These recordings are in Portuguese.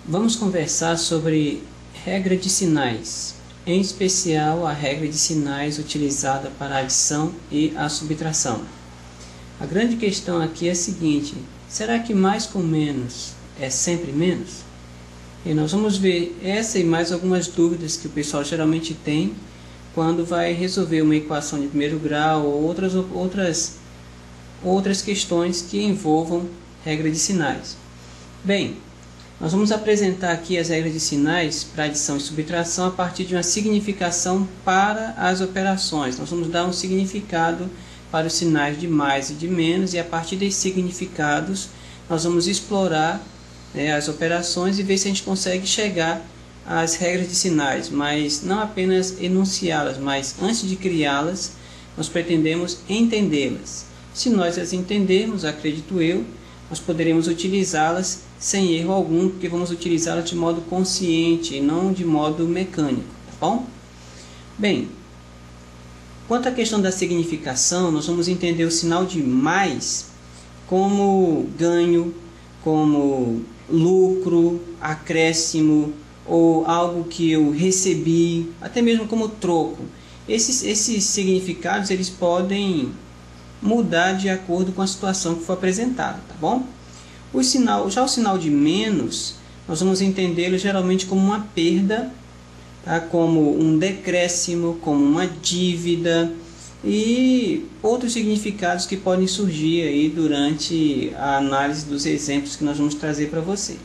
Vamos conversar sobre regra de sinais, em especial a regra de sinais utilizada para a adição e a subtração. A grande questão aqui é a seguinte: será que mais com menos é sempre menos? E nós vamos ver essa e mais algumas dúvidas que o pessoal geralmente tem quando vai resolver uma equação de primeiro grau ou outras questões que envolvam regra de sinais. Bem, nós vamos apresentar aqui as regras de sinais para adição e subtração a partir de uma significação para as operações. Nós vamos dar um significado para os sinais de mais e de menos, e a partir desses significados nós vamos explorar as operações e ver se a gente consegue chegar às regras de sinais, mas não apenas enunciá-las, mas antes de criá-las, nós pretendemos entendê-las. Se nós as entendermos, acredito eu, nós poderemos utilizá-las sem erro algum, porque vamos utilizá-las de modo consciente e não de modo mecânico, tá bom? Bem, quanto à questão da significação, nós vamos entender o sinal de mais como ganho, como lucro, acréscimo, ou algo que eu recebi, até mesmo como troco. Esses significados eles podem mudar de acordo com a situação que for apresentada, tá bom? O sinal de menos, nós vamos entendê-lo geralmente como uma perda, tá? Como um decréscimo, como uma dívida e outros significados que podem surgir aí durante a análise dos exemplos que nós vamos trazer para você.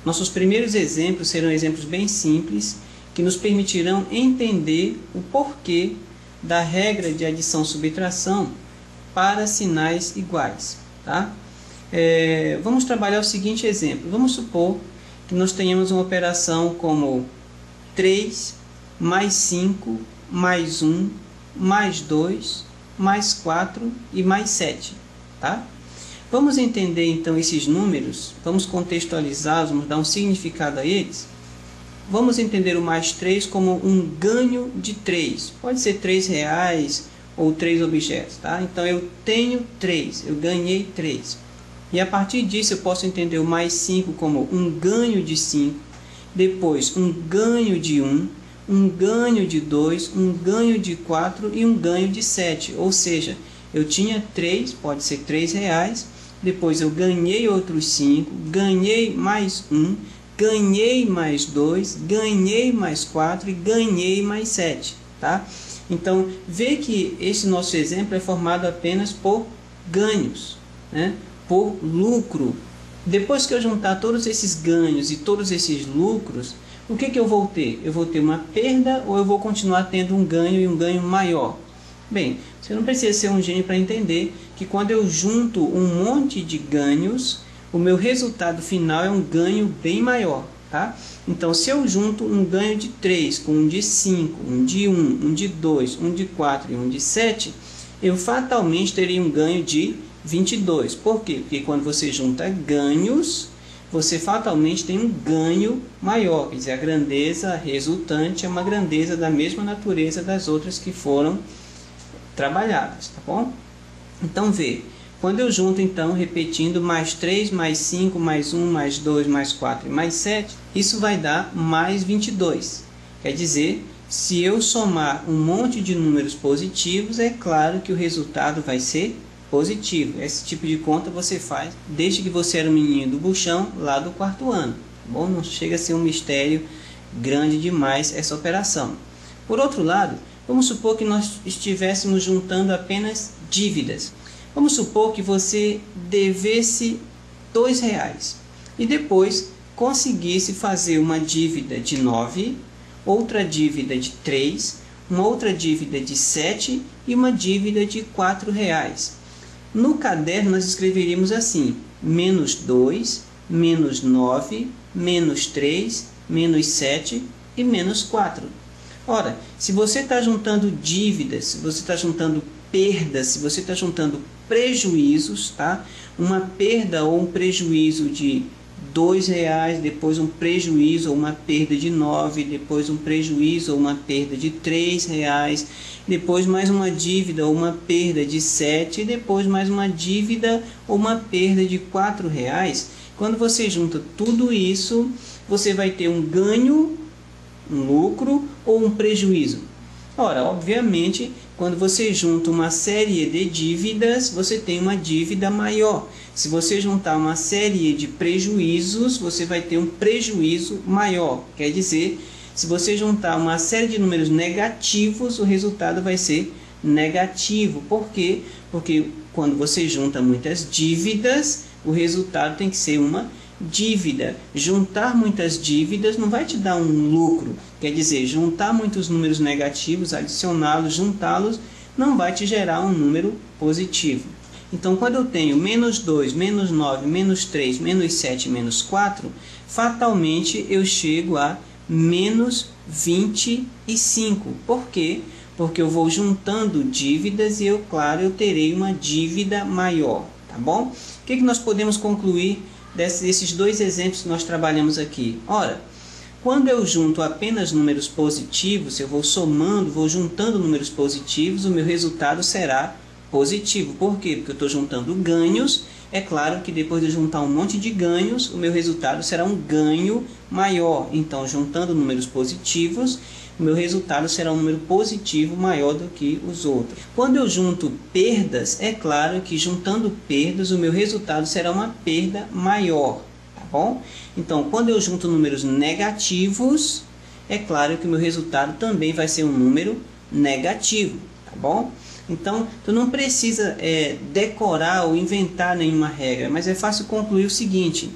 Nossos primeiros exemplos serão exemplos bem simples que nos permitirão entender o porquê da regra de adição-subtração para sinais iguais, tá? Vamos trabalhar o seguinte exemplo. Vamos supor que nós tenhamos uma operação como 3 mais 5 mais 1 mais 2 mais 4 e mais 7, tá? Vamos entender então esses números, vamos contextualizá-los, vamos dar um significado a eles. Vamos entender o mais 3 como um ganho de 3, pode ser R$3 ou 3 objetos, tá? Então eu tenho 3, eu ganhei 3. E a partir disso eu posso entender o mais 5 como um ganho de 5, depois um ganho de 1, um ganho de 2, um ganho de 4 e um ganho de 7. Ou seja, eu tinha 3, pode ser R$3, depois eu ganhei outros 5, ganhei mais 1, ganhei mais 2, ganhei mais 4 e ganhei mais 7, tá? Então, vê que esse nosso exemplo é formado apenas por ganhos, né? Por lucro. Depois que eu juntar todos esses ganhos e todos esses lucros, o que eu vou ter? Eu vou ter uma perda ou eu vou continuar tendo um ganho e um ganho maior? Bem, você não precisa ser um gênio para entender que quando eu junto um monte de ganhos, o meu resultado final é um ganho bem maior, tá? Então, se eu junto um ganho de 3 com um de 5, um de 1, um de 2, um de 4 e um de 7, eu fatalmente teria um ganho de 22. Por quê? Porque quando você junta ganhos, você fatalmente tem um ganho maior. Quer dizer, a grandeza resultante é uma grandeza da mesma natureza das outras que foram trabalhadas, tá bom? Então, vê. Quando eu junto, então, repetindo, mais 3, mais 5, mais 1, mais 2, mais 4 e mais 7, isso vai dar mais 22. Quer dizer, se eu somar um monte de números positivos, é claro que o resultado vai ser positivo. Esse tipo de conta você faz desde que você era um menino do buchão, lá do 4º ano. Tá bom? Não chega a ser um mistério grande demais essa operação. Por outro lado, vamos supor que nós estivéssemos juntando apenas dívidas. Vamos supor que você devesse R$2 e depois conseguisse fazer uma dívida de 9, outra dívida de 3, uma outra dívida de 7 e uma dívida de R$4. No caderno nós escreveríamos assim: menos 2, menos 9, menos 3, menos 7 e menos 4. Ora, se você está juntando dívidas, se você está juntando perdas, se você está juntando prejuízos, tá? Uma perda ou um prejuízo de R$2, depois um prejuízo ou uma perda de 9, depois um prejuízo ou uma perda de R$3, depois mais uma dívida ou uma perda de 7, e depois mais uma dívida ou uma perda de R$4. Quando você junta tudo isso, você vai ter um ganho, um lucro ou um prejuízo? Ora, obviamente, quando você junta uma série de dívidas, você tem uma dívida maior. Se você juntar uma série de prejuízos, você vai ter um prejuízo maior. Quer dizer, se você juntar uma série de números negativos, o resultado vai ser negativo. Por quê? Porque quando você junta muitas dívidas, o resultado tem que ser uma dívida. Juntar muitas dívidas não vai te dar um lucro. Quer dizer, juntar muitos números negativos, adicioná-los, juntá-los, não vai te gerar um número positivo. Então, quando eu tenho menos 2, menos 9, menos 3, menos 7, menos 4, fatalmente eu chego a menos 25. Por quê? Porque eu vou juntando dívidas e eu terei uma dívida maior, tá bom? O que nós podemos concluir desses dois exemplos que nós trabalhamos aqui? Ora, quando eu junto apenas números positivos, eu vou somando, vou juntando números positivos, o meu resultado será positivo. Por quê? Porque eu estou juntando ganhos. É claro que depois de juntar um monte de ganhos, o meu resultado será um ganho maior. Então, juntando números positivos, o meu resultado será um número positivo maior do que os outros. Quando eu junto perdas, é claro que juntando perdas, o meu resultado será uma perda maior, tá bom? Então, quando eu junto números negativos, é claro que o meu resultado também vai ser um número negativo, tá bom? Então, tu não precisa decorar ou inventar nenhuma regra, mas é fácil concluir o seguinte: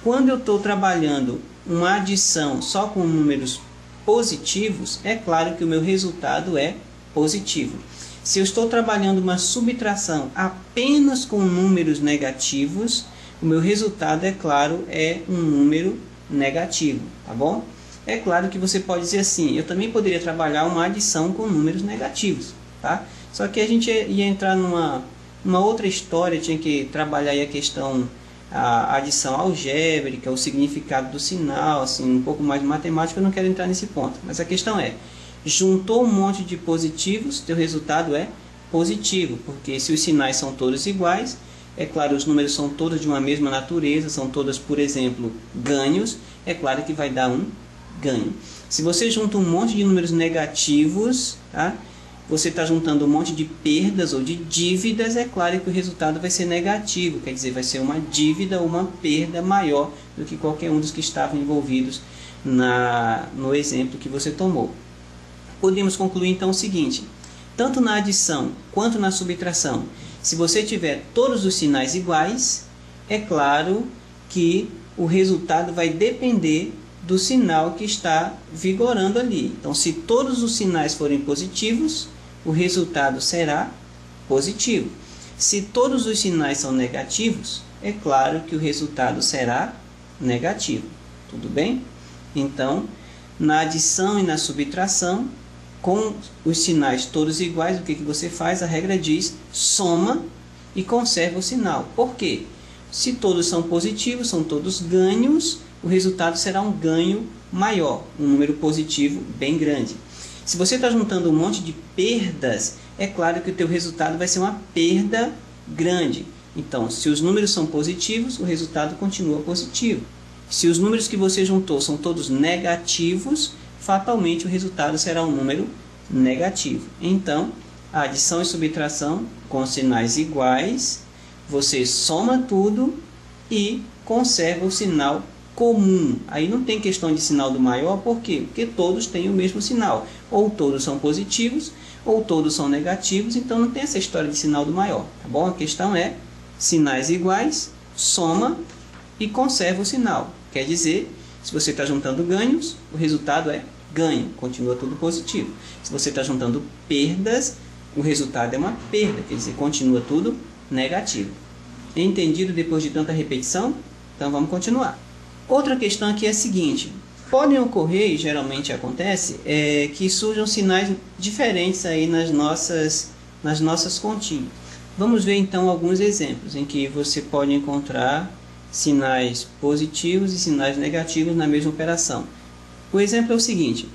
quando eu estou trabalhando uma adição só com números positivos, é claro que o meu resultado é positivo. Se eu estou trabalhando uma subtração apenas com números negativos, o meu resultado, é claro, é um número negativo, tá bom? É claro que você pode dizer assim: eu também poderia trabalhar uma adição com números negativos, tá? Só que a gente ia entrar numa outra história, tinha que trabalhar aí a questão, a adição algébrica, o significado do sinal, assim, um pouco mais de matemática. Eu não quero entrar nesse ponto. Mas a questão é, juntou um monte de positivos, teu resultado é positivo, porque se os sinais são todos iguais, é claro, os números são todos de uma mesma natureza, são todos, por exemplo, ganhos, é claro que vai dar um ganho. Se você junta um monte de números negativos, tá? Você está juntando um monte de perdas ou de dívidas, é claro que o resultado vai ser negativo, quer dizer, vai ser uma dívida ou uma perda maior do que qualquer um dos que estavam envolvidos no exemplo que você tomou. Podemos concluir então o seguinte: tanto na adição quanto na subtração, se você tiver todos os sinais iguais, é claro que o resultado vai depender do sinal que está vigorando ali. Então, se todos os sinais forem positivos, o resultado será positivo. Se todos os sinais são negativos, é claro que o resultado será negativo. Tudo bem? Então, na adição e na subtração, com os sinais todos iguais, o que você faz? A regra diz: soma e conserva o sinal. Por quê? Se todos são positivos, são todos ganhos, o resultado será um ganho maior, um número positivo bem grande. Se você está juntando um monte de perdas, é claro que o teu resultado vai ser uma perda grande. Então, se os números são positivos, o resultado continua positivo. Se os números que você juntou são todos negativos, fatalmente o resultado será um número negativo. Então, a adição e subtração com sinais iguais, você soma tudo e conserva o sinal comum. Aí não tem questão de sinal do maior, por quê? Porque todos têm o mesmo sinal. Ou todos são positivos, ou todos são negativos, então não tem essa história de sinal do maior, tá bom? A questão é sinais iguais, soma e conserva o sinal. Quer dizer, se você está juntando ganhos, o resultado é ganho, continua tudo positivo. Se você está juntando perdas, o resultado é uma perda, quer dizer, continua tudo negativo. Entendido depois de tanta repetição? Então vamos continuar. Outra questão aqui é a seguinte: podem ocorrer, e geralmente acontece, que surjam sinais diferentes aí nas nossas continhas. Vamos ver então alguns exemplos em que você pode encontrar sinais positivos e sinais negativos na mesma operação. O exemplo é o seguinte: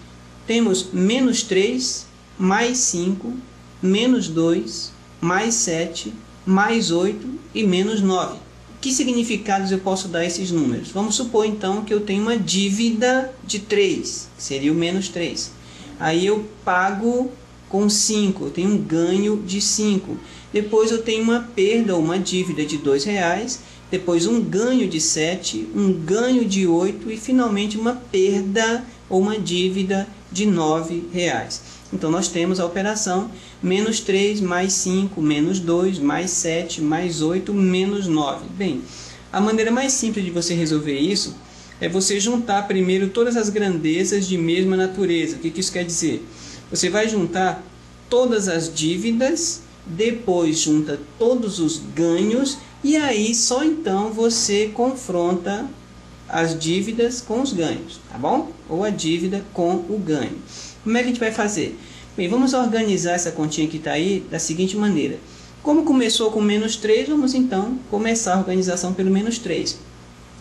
temos menos 3, mais 5, menos 2, mais 7, mais 8 e menos 9. Que significados eu posso dar a esses números? Vamos supor então que eu tenho uma dívida de 3, que seria o menos 3. Aí eu pago com 5, eu tenho um ganho de 5. Depois eu tenho uma perda ou uma dívida de R$2, depois um ganho de 7, um ganho de 8 e finalmente uma perda ou uma dívida de R$9. Então nós temos a operação menos 3 mais 5 menos 2 mais 7 mais 8 menos 9. Bem, a maneira mais simples de você resolver isso é você juntar primeiro todas as grandezas de mesma natureza. O que isso quer dizer? Você vai juntar todas as dívidas, depois junta todos os ganhos e aí só então você confronta as dívidas com os ganhos, tá bom? Ou a dívida com o ganho. Como é que a gente vai fazer? Bem, vamos organizar essa continha que está aí da seguinte maneira. Como começou com menos 3, vamos então começar a organização pelo menos 3.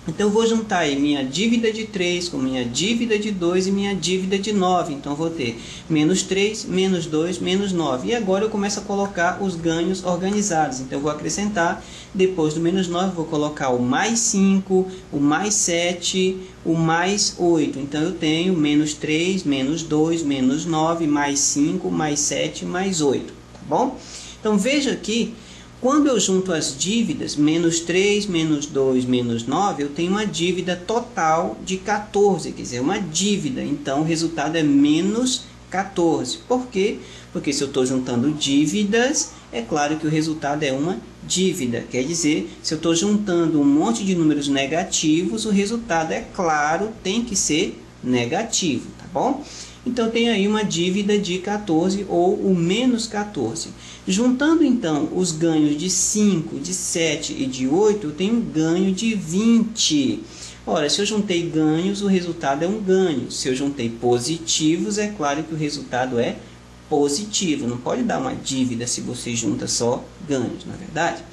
Então eu vou juntar aí minha dívida de 3 com minha dívida de 2 e minha dívida de 9. Então eu vou ter menos 3, menos 2, menos 9. E agora eu começo a colocar os ganhos organizados. Então eu vou acrescentar, depois do menos 9, vou colocar o mais 5, o mais 7, o mais 8. Então eu tenho menos 3, menos 2, menos 9, mais 5, mais 7, mais 8. Tá bom? Então veja aqui. Quando eu junto as dívidas, menos 3, menos 2, menos 9, eu tenho uma dívida total de 14, quer dizer, uma dívida. Então, o resultado é menos 14. Por quê? Porque se eu estou juntando dívidas, é claro que o resultado é uma dívida. Quer dizer, se eu estou juntando um monte de números negativos, o resultado, é claro, tem que ser negativo, tá bom? Então, tem aí uma dívida de 14 ou o menos 14. Juntando, então, os ganhos de 5, de 7 e de 8, eu tenho um ganho de 20. Ora, se eu juntei ganhos, o resultado é um ganho. Se eu juntei positivos, é claro que o resultado é positivo. Não pode dar uma dívida se você junta só ganhos, não é verdade?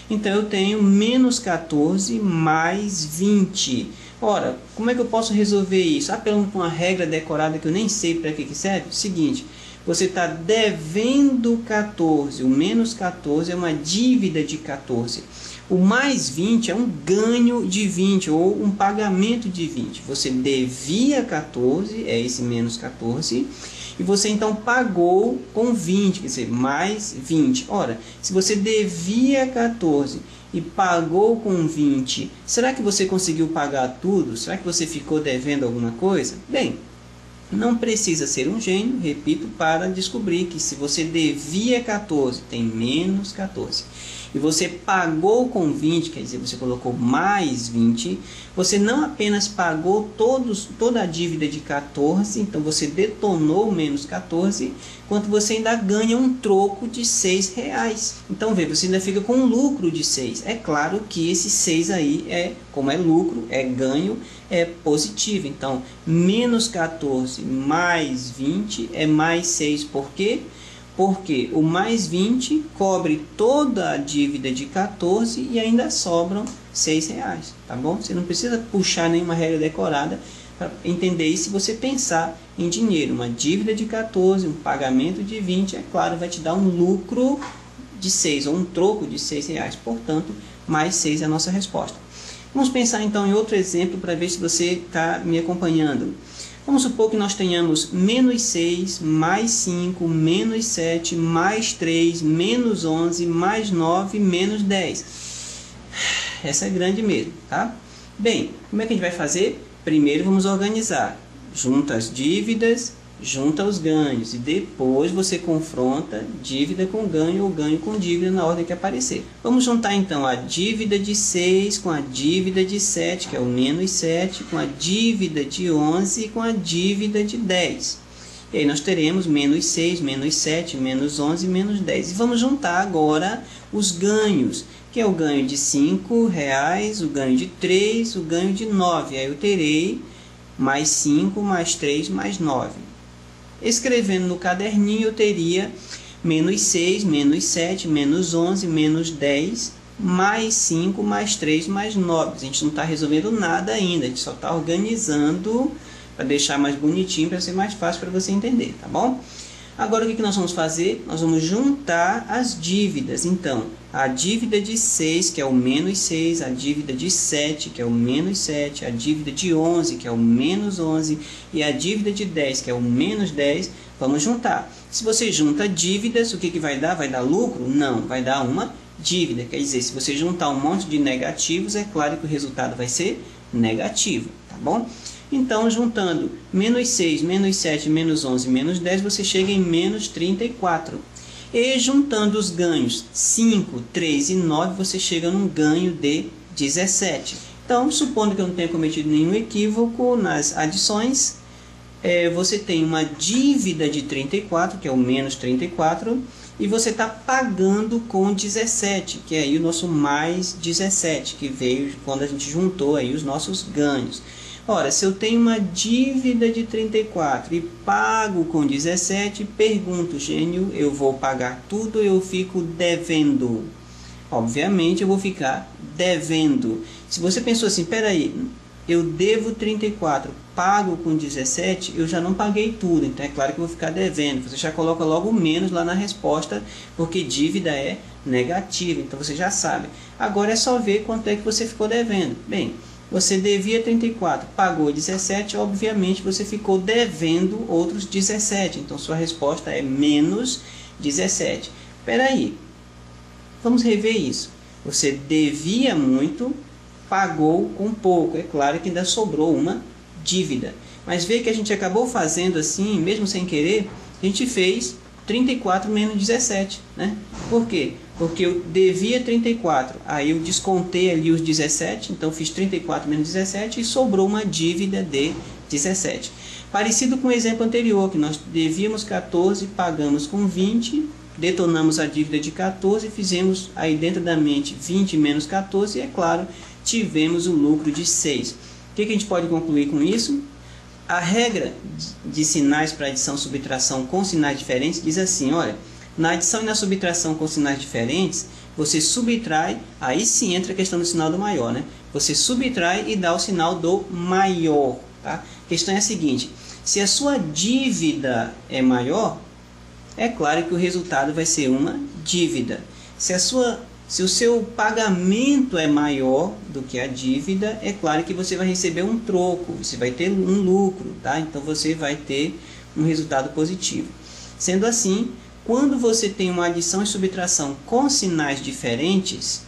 Então, eu tenho menos 14 mais 20. Ora, como é que eu posso resolver isso? Apelando para uma regra decorada que eu nem sei para que serve. Seguinte, você está devendo 14, o menos 14 é uma dívida de 14. O mais 20 é um ganho de 20 ou um pagamento de 20. Você devia 14, é esse menos 14, e você então pagou com 20, quer dizer, mais 20. Ora, se você devia 14 e pagou com 20, será que você conseguiu pagar tudo? Será que você ficou devendo alguma coisa? Bem, não precisa ser um gênio, repito, para descobrir que se você devia 14, tem menos 14. E você pagou com 20, quer dizer, você colocou mais 20, você não apenas pagou toda a dívida de 14, então você detonou menos 14, quanto você ainda ganha um troco de R$6. Então, vê, você ainda fica com um lucro de 6. É claro que esse 6 aí, como é lucro, é ganho, é positivo. Então, menos 14 mais 20 é mais 6. Por quê? Porque o mais 20 cobre toda a dívida de 14 e ainda sobram R$6, tá bom? Você não precisa puxar nenhuma regra decorada para entender isso se você pensar em dinheiro. Uma dívida de 14, um pagamento de 20, é claro, vai te dar um lucro de 6 ou um troco de R$6. Portanto, mais 6 é a nossa resposta. Vamos pensar então em outro exemplo para ver se você está me acompanhando. Vamos supor que nós tenhamos menos 6, mais 5, menos 7, mais 3, menos 11, mais 9, menos 10. Essa é grande mesmo, tá? Bem, como é que a gente vai fazer? Primeiro vamos organizar. Junta as dívidas, junta os ganhos. E depois você confronta dívida com ganho ou ganho com dívida na ordem que aparecer. Vamos juntar então a dívida de 6 com a dívida de 7, que é o menos 7, com a dívida de 11 e com a dívida de 10. E aí nós teremos menos 6, menos 7, menos 11 e menos 10. E vamos juntar agora os ganhos, que é o ganho de R$5, o ganho de 3, o ganho de 9. Aí eu terei mais 5, mais 3, mais 9. Escrevendo no caderninho, eu teria menos 6, menos 7, menos 11, menos 10, mais 5, mais 3, mais 9. A gente não está resolvendo nada ainda, a gente só está organizando para deixar mais bonitinho, para ser mais fácil para você entender, tá bom? Agora o que nós vamos fazer? Nós vamos juntar as dívidas. Então, a dívida de 6, que é o menos 6, a dívida de 7, que é o menos 7, a dívida de 11, que é o menos 11, e a dívida de 10, que é o menos 10, vamos juntar. Se você junta dívidas, o que vai dar? Vai dar lucro? Não, vai dar uma dívida. Quer dizer, se você juntar um monte de negativos, é claro que o resultado vai ser negativo, tá bom? Então, juntando menos 6, menos 7, menos 11, menos 10, você chega em menos 34. E juntando os ganhos 5, 3 e 9, você chega num ganho de 17. Então, supondo que eu não tenha cometido nenhum equívoco nas adições, você tem uma dívida de 34, que é o menos 34, e você está pagando com 17, que é aí o nosso mais 17, que veio quando a gente juntou aí os nossos ganhos. Ora, se eu tenho uma dívida de 34 e pago com 17, pergunto, gênio, eu vou pagar tudo ou eu fico devendo? Obviamente eu vou ficar devendo. Se você pensou assim, peraí, eu devo 34, pago com 17, eu já não paguei tudo, então é claro que eu vou ficar devendo. Você já coloca logo o menos lá na resposta, porque dívida é negativa, então você já sabe. Agora é só ver quanto é que você ficou devendo. Bem, você devia 34, pagou 17, obviamente você ficou devendo outros 17. Então sua resposta é menos 17. Espera aí, vamos rever isso. Você devia muito, pagou com pouco. É claro que ainda sobrou uma dívida. Mas vê que a gente acabou fazendo assim, mesmo sem querer, a gente fez 34 menos 17, né? Por quê? Porque eu devia 34, aí eu descontei ali os 17, então fiz 34 menos 17 e sobrou uma dívida de 17. Parecido com o exemplo anterior, que nós devíamos 14, pagamos com 20, detonamos a dívida de 14, fizemos aí dentro da mente 20 menos 14 e, é claro, tivemos o lucro de 6. O que a gente pode concluir com isso? A regra de sinais para adição e subtração com sinais diferentes diz assim, olha, na adição e na subtração com sinais diferentes, você subtrai, aí sim entra a questão do sinal do maior, né? Você subtrai e dá o sinal do maior, tá? A questão é a seguinte, se a sua dívida é maior, é claro que o resultado vai ser uma dívida. Se o seu pagamento é maior do que a dívida, é claro que você vai receber um troco, você vai ter um lucro, tá? Então você vai ter um resultado positivo. Sendo assim, quando você tem uma adição e subtração com sinais diferentes,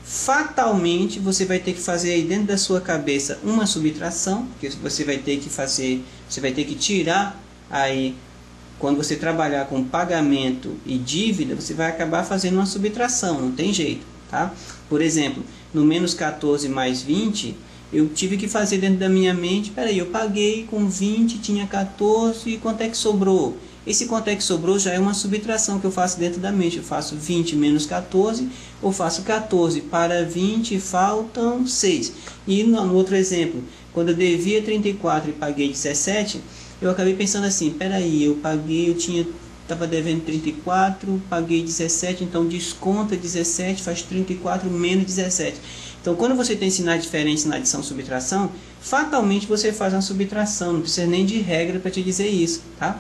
fatalmente você vai ter que fazer aí dentro da sua cabeça uma subtração, porque você vai ter que tirar aí, quando você trabalhar com pagamento e dívida, você vai acabar fazendo uma subtração, não tem jeito, tá? Por exemplo, no menos 14 mais 20, eu tive que fazer dentro da minha mente, peraí, eu paguei com 20, tinha 14, e quanto é que sobrou? Esse quanto é que sobrou já é uma subtração que eu faço dentro da mente. Eu faço 20 menos 14, ou faço 14 para 20, faltam 6. E no outro exemplo, quando eu devia 34 e paguei 17, eu acabei pensando assim, peraí, eu estava devendo 34, paguei 17, então desconta 17, faz 34 menos 17. Então, quando você tem sinais diferentes na adição e subtração, fatalmente você faz uma subtração, não precisa nem de regra para te dizer isso, tá?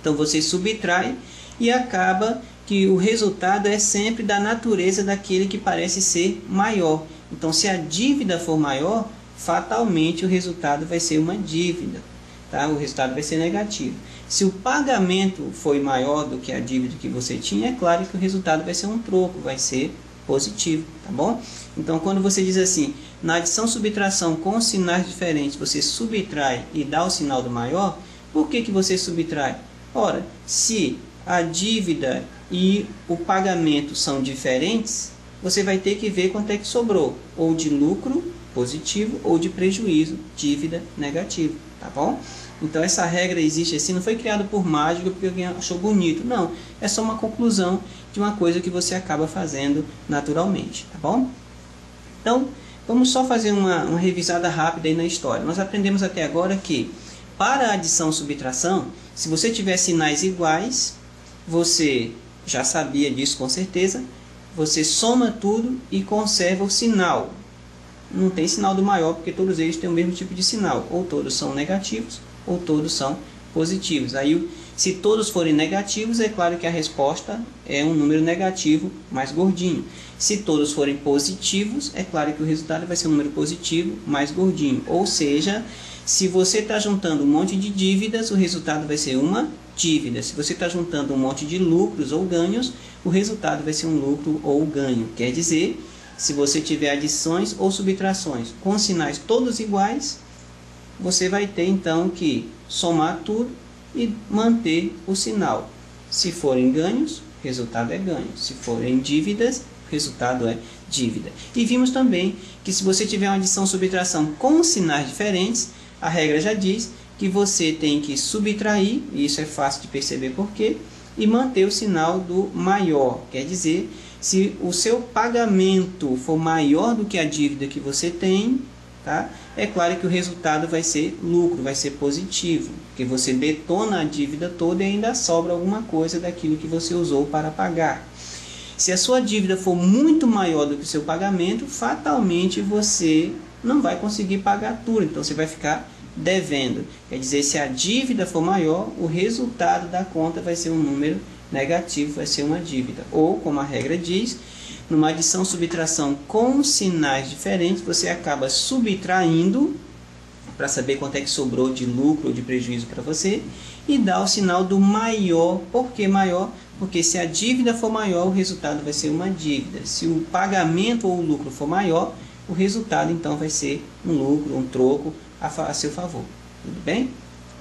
Então, você subtrai e acaba que o resultado é sempre da natureza daquele que parece ser maior. Então, se a dívida for maior, fatalmente o resultado vai ser uma dívida. Tá? O resultado vai ser negativo. Se o pagamento foi maior do que a dívida que você tinha, é claro que o resultado vai ser um troco, vai ser positivo, tá bom? Então, quando você diz assim, na adição e subtração com sinais diferentes, você subtrai e dá o sinal do maior, por que você subtrai? Ora, se a dívida e o pagamento são diferentes, você vai ter que ver quanto é que sobrou, ou de lucro positivo ou de prejuízo, dívida negativo, tá bom? Então essa regra existe assim, não foi criada por mágica porque alguém achou bonito, não, é só uma conclusão de uma coisa que você acaba fazendo naturalmente, tá bom? Então, vamos só fazer uma revisada rápida aí na história. Nós aprendemos até agora que para a adição e subtração, se você tiver sinais iguais, você já sabia disso com certeza, você soma tudo e conserva o sinal. Não tem sinal do maior, porque todos eles têm o mesmo tipo de sinal. Ou todos são negativos, ou todos são positivos. Aí, Se todos forem negativos, é claro que a resposta é um número negativo mais gordinho. Se todos forem positivos, é claro que o resultado vai ser um número positivo mais gordinho. Ou seja, se você está juntando um monte de dívidas, o resultado vai ser uma dívida. Se você está juntando um monte de lucros ou ganhos, o resultado vai ser um lucro ou ganho. Quer dizer, se você tiver adições ou subtrações com sinais todos iguais, você vai ter então que somar tudo e manter o sinal. Se forem ganhos, o resultado é ganho. Se forem dívidas, o resultado é dívida. E vimos também que se você tiver uma adição ou subtração com sinais diferentes, a regra já diz que você tem que subtrair, e isso é fácil de perceber por quê, e manter o sinal do maior. Quer dizer, se o seu pagamento for maior do que a dívida que você tem, tá? É claro que o resultado vai ser lucro, vai ser positivo, porque você detona a dívida toda e ainda sobra alguma coisa daquilo que você usou para pagar. Se a sua dívida for muito maior do que o seu pagamento, fatalmente você não vai conseguir pagar tudo, então você vai ficar devendo. Quer dizer, se a dívida for maior, o resultado da conta vai ser um número negativo, vai ser uma dívida. Ou, como a regra diz, numa adição subtração com sinais diferentes, você acaba subtraindo para saber quanto é que sobrou de lucro ou de prejuízo para você e dá o sinal do maior. Por que maior? Porque se a dívida for maior, o resultado vai ser uma dívida. Se o pagamento ou o lucro for maior, o resultado então vai ser um lucro, um troco a seu favor. Tudo bem?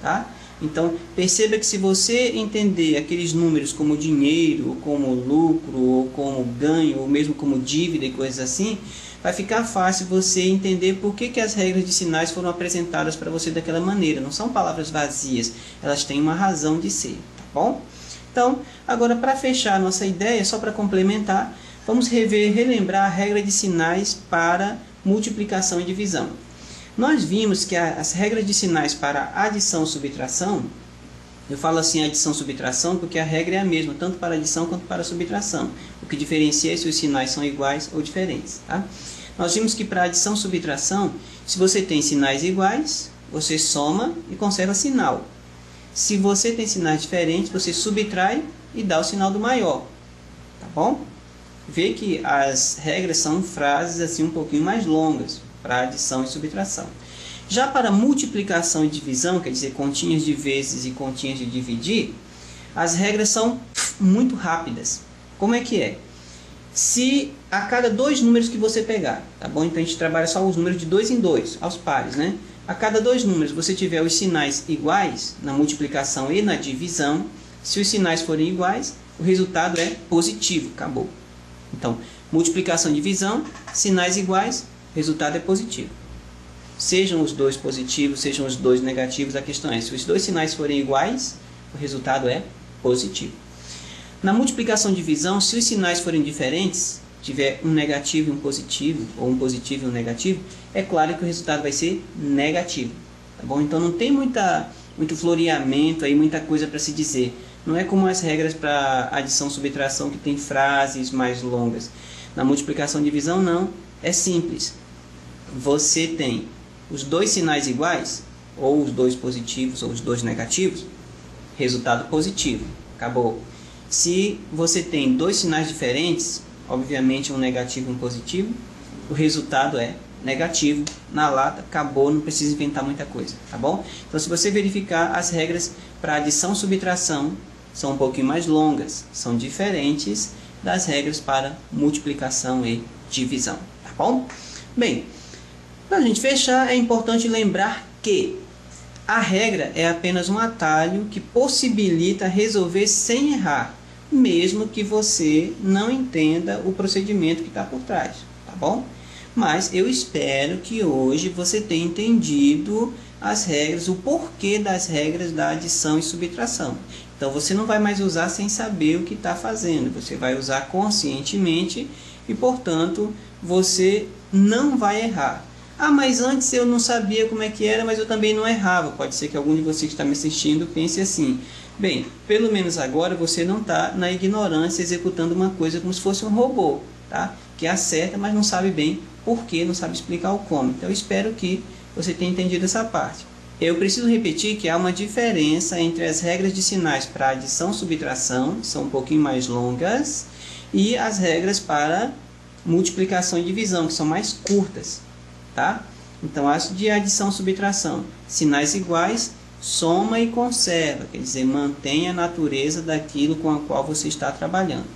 Tá? Então, perceba que se você entender aqueles números como dinheiro, como lucro, ou como ganho, ou mesmo como dívida e coisas assim, vai ficar fácil você entender por que as regras de sinais foram apresentadas para você daquela maneira. Não são palavras vazias, elas têm uma razão de ser, tá bom? Então, agora para fechar a nossa ideia, só para complementar, vamos relembrar a regra de sinais para multiplicação e divisão. Nós vimos que as regras de sinais para adição e subtração, eu falo assim adição e subtração porque a regra é a mesma, tanto para adição quanto para subtração. O que diferencia é se os sinais são iguais ou diferentes. Tá? Nós vimos que para adição e subtração, se você tem sinais iguais, você soma e conserva sinal. Se você tem sinais diferentes, você subtrai e dá o sinal do maior. Tá bom? Vê que as regras são frases assim um pouquinho mais longas para adição e subtração. Já para multiplicação e divisão, quer dizer, continhas de vezes e continhas de dividir, as regras são muito rápidas. Como é que é? Se a cada dois números que você pegar, tá bom? Então a gente trabalha só os números de 2 em 2, aos pares, né? A cada dois números você tiver os sinais iguais na multiplicação e na divisão, se os sinais forem iguais, o resultado é positivo, acabou. Então, multiplicação e divisão, sinais iguais, resultado é positivo. Sejam os dois positivos, sejam os dois negativos, a questão é, se os dois sinais forem iguais, o resultado é positivo. Na multiplicação e divisão, se os sinais forem diferentes, tiver um negativo e um positivo, ou um positivo e um negativo, é claro que o resultado vai ser negativo. Tá bom? Então não tem muito floreamento, aí, muita coisa para se dizer. Não é como as regras para adição e subtração que tem frases mais longas. Na multiplicação e divisão não, é simples. Você tem os dois sinais iguais, ou os dois positivos ou os dois negativos, resultado positivo, acabou. Se você tem dois sinais diferentes, obviamente um negativo e um positivo, o resultado é negativo, na lata, acabou, não precisa inventar muita coisa, tá bom? Então se você verificar, as regras para adição e subtração são um pouquinho mais longas, são diferentes das regras para multiplicação e divisão, tá bom? Bem, para a gente fechar, é importante lembrar que a regra é apenas um atalho que possibilita resolver sem errar, mesmo que você não entenda o procedimento que está por trás, tá bom? Mas eu espero que hoje você tenha entendido as regras, o porquê das regras da adição e subtração. Então você não vai mais usar sem saber o que está fazendo, você vai usar conscientemente e, portanto, você não vai errar. Ah, mas antes eu não sabia como é que era, mas eu também não errava. Pode ser que algum de vocês que está me assistindo pense assim. Bem, pelo menos agora você não está na ignorância executando uma coisa como se fosse um robô, tá? Que acerta, mas não sabe bem por quê, não sabe explicar o como. Então eu espero que você tenha entendido essa parte. Eu preciso repetir que há uma diferença entre as regras de sinais para adição e subtração, que são um pouquinho mais longas, e as regras para multiplicação e divisão, que são mais curtas, tá? Então, as de adição e subtração, sinais iguais, soma e conserva, quer dizer, mantém a natureza daquilo com a qual você está trabalhando.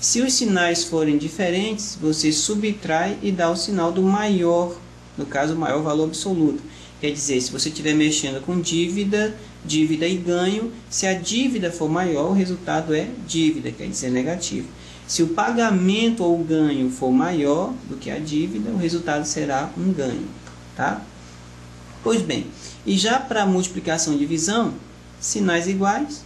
Se os sinais forem diferentes, você subtrai e dá o sinal do maior, no caso, o maior valor absoluto. Quer dizer, se você estiver mexendo com dívida e ganho, se a dívida for maior, o resultado é dívida, quer dizer, negativo. Se o pagamento ou o ganho for maior do que a dívida, o resultado será um ganho, tá? Pois bem, e já para multiplicação e divisão, sinais iguais,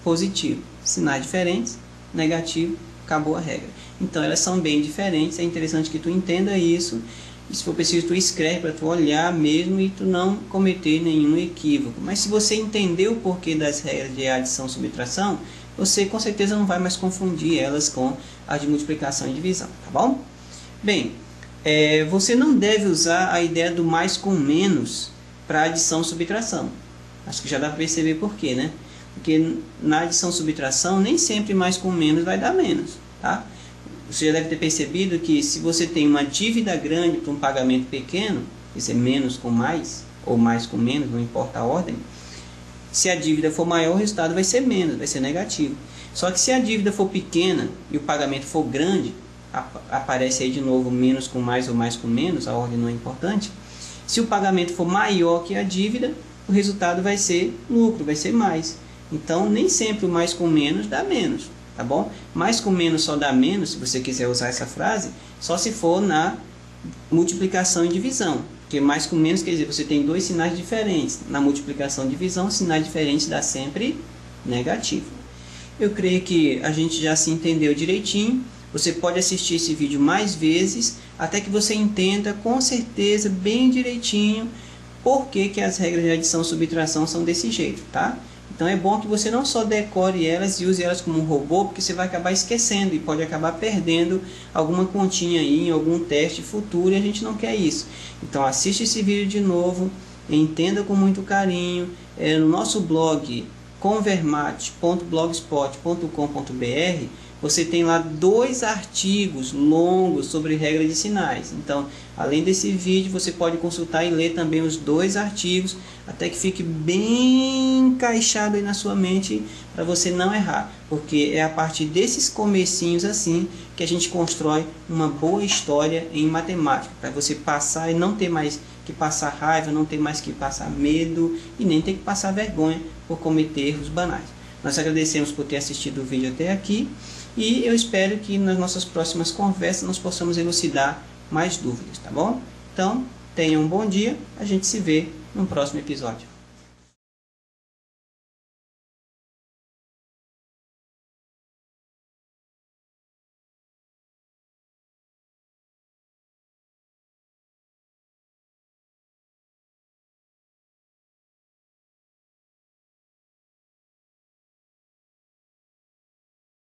positivo. Sinais diferentes, negativo, acabou a regra. Então, elas são bem diferentes, é interessante que tu entenda isso. E se for preciso, tu escreve para tu olhar mesmo e tu não cometer nenhum equívoco. Mas se você entender o porquê das regras de adição e subtração, você com certeza não vai mais confundir elas com as de multiplicação e divisão, tá bom? Bem, você não deve usar a ideia do mais com menos para adição e subtração. Acho que já dá para perceber porquê, né? Porque na adição e subtração, nem sempre mais com menos vai dar menos, tá? Você já deve ter percebido que se você tem uma dívida grande para um pagamento pequeno, isso é menos com mais, ou mais com menos, não importa a ordem, se a dívida for maior, o resultado vai ser menos, vai ser negativo. Só que se a dívida for pequena e o pagamento for grande, aparece aí de novo menos com mais ou mais com menos, a ordem não é importante. Se o pagamento for maior que a dívida, o resultado vai ser lucro, vai ser mais. Então, nem sempre o mais com menos dá menos, tá bom? Mais com menos só dá menos, se você quiser usar essa frase, só se for na multiplicação e divisão. Porque mais com menos quer dizer, você tem dois sinais diferentes. Na multiplicação e divisão, sinais diferentes dá sempre negativo. Eu creio que a gente já se entendeu direitinho. Você pode assistir esse vídeo mais vezes, até que você entenda com certeza, bem direitinho, por que as regras de adição e subtração são desse jeito, tá? Então é bom que você não só decore elas e use elas como um robô, porque você vai acabar esquecendo e pode acabar perdendo alguma continha aí em algum teste futuro e a gente não quer isso. Então assiste esse vídeo de novo, entenda com muito carinho. No nosso blog convermate.blogspot.com.br você tem lá 2 artigos longos sobre regra de sinais. Então, além desse vídeo, você pode consultar e ler também os 2 artigos, até que fique bem encaixado aí na sua mente, para você não errar. Porque é a partir desses comecinhos assim, que a gente constrói uma boa história em matemática, para você passar e não ter mais que passar raiva, não ter mais que passar medo, e nem ter que passar vergonha por cometer erros banais. Nós agradecemos por ter assistido o vídeo até aqui. E eu espero que nas nossas próximas conversas nós possamos elucidar mais dúvidas, tá bom? Então, tenham um bom dia, a gente se vê no próximo episódio.